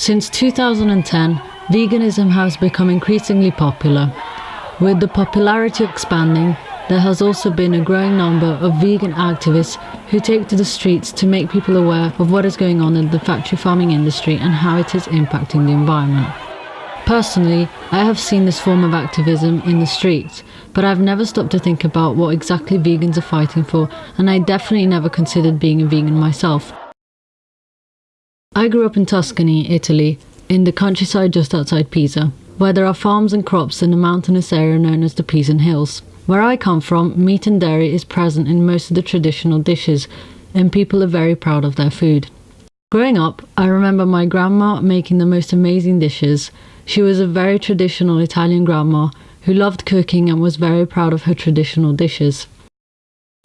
Since 2010, veganism has become increasingly popular. With the popularity expanding, there has also been a growing number of vegan activists who take to the streets to make people aware of what is going on in the factory farming industry and how it is impacting the environment. Personally, I have seen this form of activism in the streets, but I've never stopped to think about what exactly vegans are fighting for, and I definitely never considered being a vegan myself. I grew up in Tuscany, Italy, in the countryside just outside Pisa, where there are farms and crops in a mountainous area known as the Pisan Hills. Where I come from, meat and dairy is present in most of the traditional dishes, and people are very proud of their food. Growing up, I remember my grandma making the most amazing dishes. She was a very traditional Italian grandma who loved cooking and was very proud of her traditional dishes.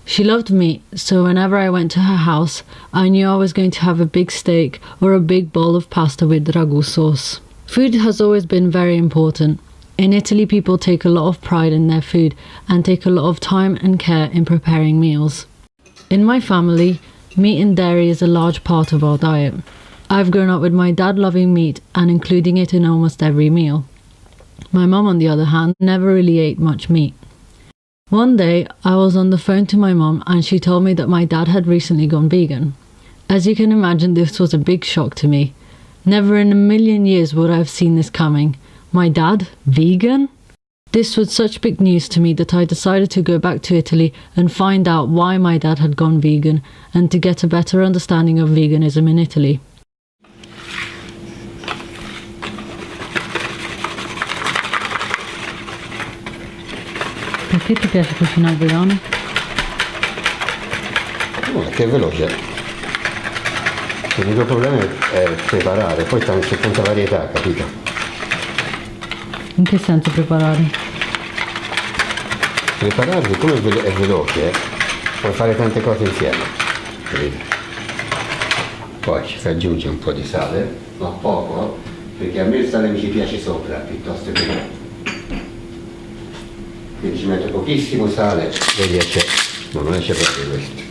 She loved meat, so whenever I went to her house, I knew I was going to have a big steak or a big bowl of pasta with ragu sauce. Food has always been very important. In Italy, people take a lot of pride in their food and take a lot of time and care in preparing meals. In my family, meat and dairy is a large part of our diet. I've grown up with my dad loving meat and including it in almost every meal. My mum, on the other hand, never really ate much meat. One day, I was on the phone to my mum and she told me that my dad had recently gone vegan. As you can imagine, this was a big shock to me. Never in a million years would I have seen this coming. My dad, vegan? This was such big news to me that I decided to go back to Italy and find out why my dad had gone vegan and to get a better understanding of veganism in Italy. Perché ti piace cucinare vegano? No, perché è veloce. L'unico problema è preparare, poi c'è tanta varietà, capito? In che senso preparare? Preparare, siccome è veloce, puoi fare tante cose insieme, capito? Poi ci si aggiunge un po' di sale, ma poco, perché a me il sale mi ci piace sopra, piuttosto che... Quindi ci metto pochissimo sale, vedi esce, no, non esce proprio questo.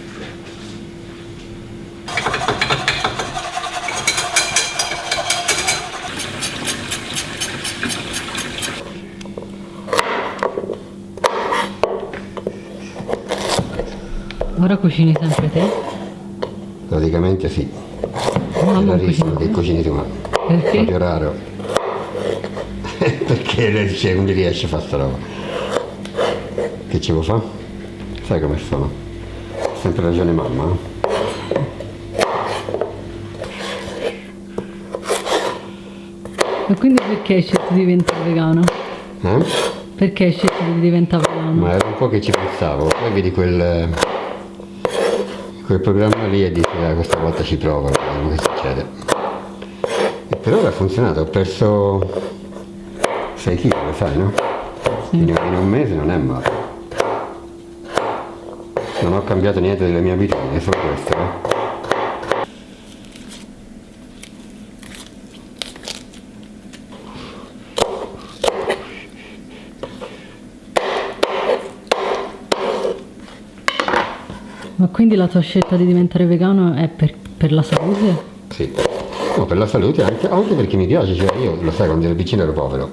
Ora cucini sempre te? Praticamente sì. No, È rarissimo che cucini tu, ma perché? proprio raro. Perché non mi riesce a fare sta roba. Che ci vuoi fare? Sai come sono? Sempre ragione mamma. E quindi perché hai scelto di diventare vegano? Perché hai scelto di diventare vegano? Ma era un po' che ci pensavo, poi vedi quel programma lì e dici questa volta ci provo, vediamo che succede. E per ora ha funzionato, ho perso 6 kg, lo sai, no? Sì. In un mese non è male. Non ho cambiato niente delle mie abitudini, è solo questo, Ma quindi la tua scelta di diventare vegano è per la salute? Sì, no, per la salute, anche perché mi piace, cioè io, lo sai, quando ero piccino ero povero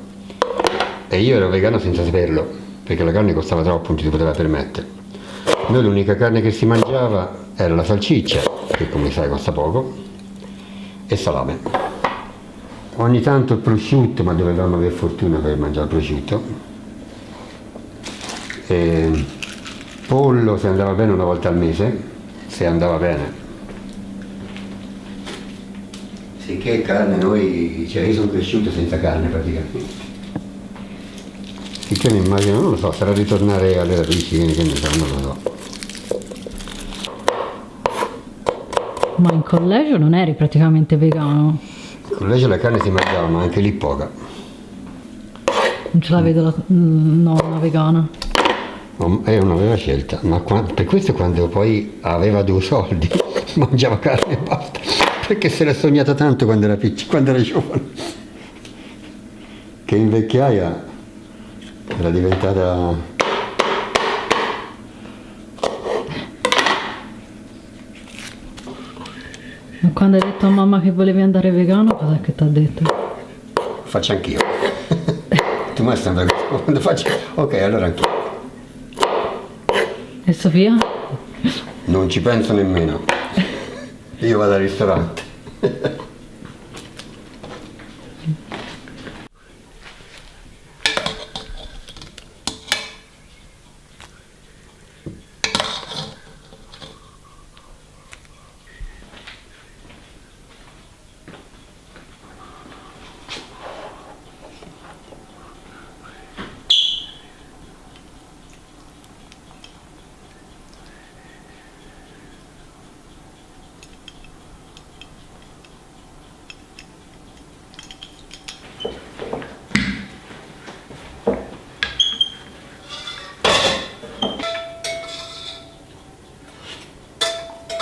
e io ero vegano senza saperlo, perché la carne costava troppo, non ci si poteva permettere. Noi l'unica carne che si mangiava era la salsiccia, che come sai costa poco, e salame. Ogni tanto il prosciutto, ma dovevamo avere fortuna per mangiare il prosciutto. E pollo se andava bene una volta al mese, se andava bene. Sicché carne noi, cioè io sono cresciuto senza carne praticamente. Sicché mi immagino, non lo so, sarà ritornare alle radici, che ne so, non lo so. Ma in collegio non eri praticamente vegano? In collegio la carne si mangiava, ma anche lì poca. Non ce la vedo la nonna vegana. Non aveva scelta, ma per questo quando poi aveva 2 soldi mangiava carne e basta, perché se l'è sognata tanto quando era quando era giovane, che in vecchiaia era diventata... Ma quando hai detto a mamma che volevi andare vegano, cos'è che ti ha detto? Faccio anch'io. Tu mai stai andando quando faccio? Ok, allora anch'io. E Sofia? Non ci penso nemmeno. Io vado al ristorante.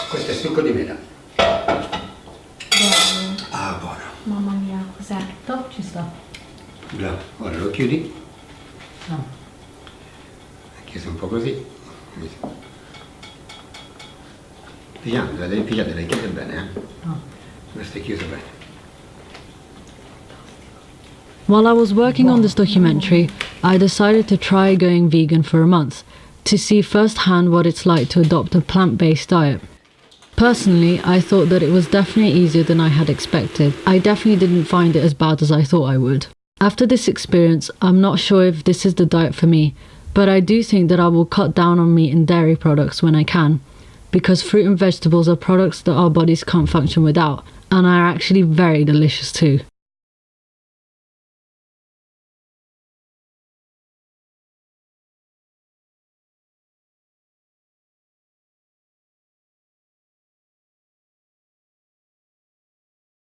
Questo è succo di mela. Buono. Ah, buono. Mamma mia, cos'è? Ci sta. Bravo. Ora lo chiudi. No. Chiuso un po' così. Pigiando, devi pigiare, l'hai chiuso bene, eh? No. Questo è chiuso bene. While I was working on this documentary, I decided to try going vegan for a month to see firsthand what it's like to adopt a plant-based diet. Personally, I thought that it was definitely easier than I had expected. I definitely didn't find it as bad as I thought I would. After this experience, I'm not sure if this is the diet for me, but I do think that I will cut down on meat and dairy products when I can, because fruit and vegetables are products that our bodies can't function without, and are actually very delicious too.